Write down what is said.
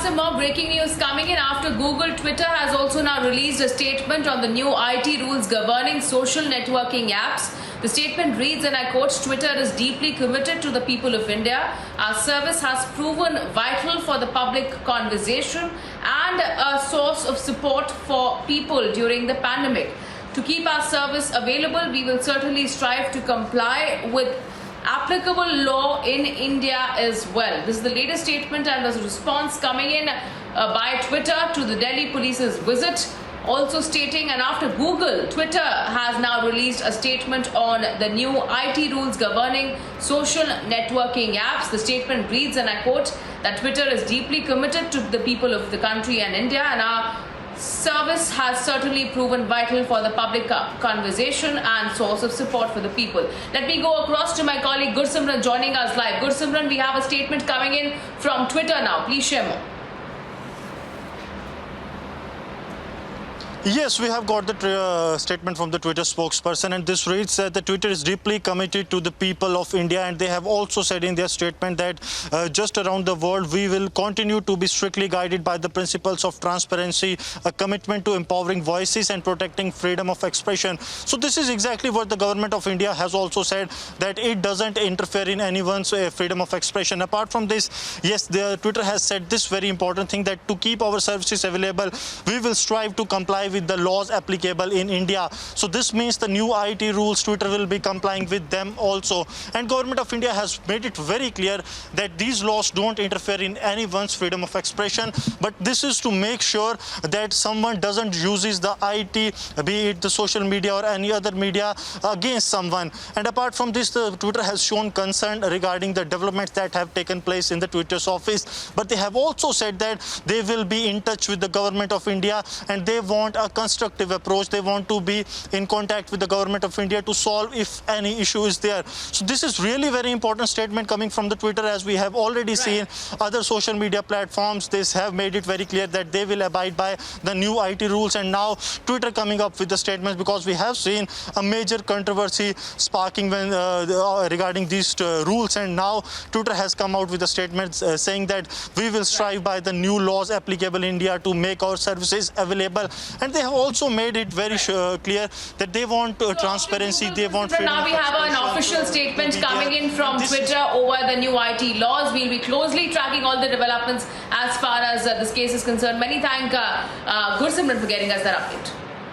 some more breaking news coming in after Google. Twitter has also now released a statement on the new IT rules governing social networking apps. The statement reads, and I quote, "Twitter is deeply committed to the people of India. Our service has proven vital for the public conversation and a source of support for people during the pandemic. To keep our service available, we will certainly strive to comply with applicable law in India as well." This is the latest statement, and there's a response coming in by Twitter to the Delhi police's visit, also stating, and after Google, Twitter has now released a statement on the new IT rules governing social networking apps. The statement reads, and I quote, that Twitter is deeply committed to the people of the country and India, and our service has certainly proven vital for the public conversation and source of support for the people. Let me go across to my colleague Gursimran joining us live. Gursimran, we have a statement coming in from Twitter now. Please share more. Yes, we have got the statement from the Twitter spokesperson, and this reads that the Twitter is deeply committed to the people of India, and they have also said in their statement that just around the world we will continue to be strictly guided by the principles of transparency, a commitment to empowering voices and protecting freedom of expression. So this is exactly what the government of India has also said, that it doesn't interfere in anyone's freedom of expression. Apart from this, yes, the Twitter has said this very important thing, that to keep our services available, we will strive to comply with the laws applicable in India. So this means the new IT rules, Twitter will be complying with them also. And government of India has made it very clear that these laws don't interfere in anyone's freedom of expression, but this is to make sure that someone doesn't uses the IT, be it the social media or any other media, against someone. And apart from this, the Twitter has shown concern regarding the developments that have taken place in the Twitter's office, but they have also said that they will be in touch with the government of India, and they want a constructive approach. They want to be in contact with the government of India to solve if any issue is there. So this is really very important statement coming from the Twitter, as we have already seen other social media platforms. They have made it very clear that they will abide by the new IT rules, and now Twitter coming up with the statements, because we have seen a major controversy sparking when regarding these rules, and now Twitter has come out with a statement saying that we will strive by the new laws applicable in India to make our services available. And they have also made it very clear that they want transparency, they want freedom. Now we have an official statement coming in from Twitter over the new IT laws. We'll be closely tracking all the developments as far as this case is concerned. Many thanks, Gursimran, for getting us that update.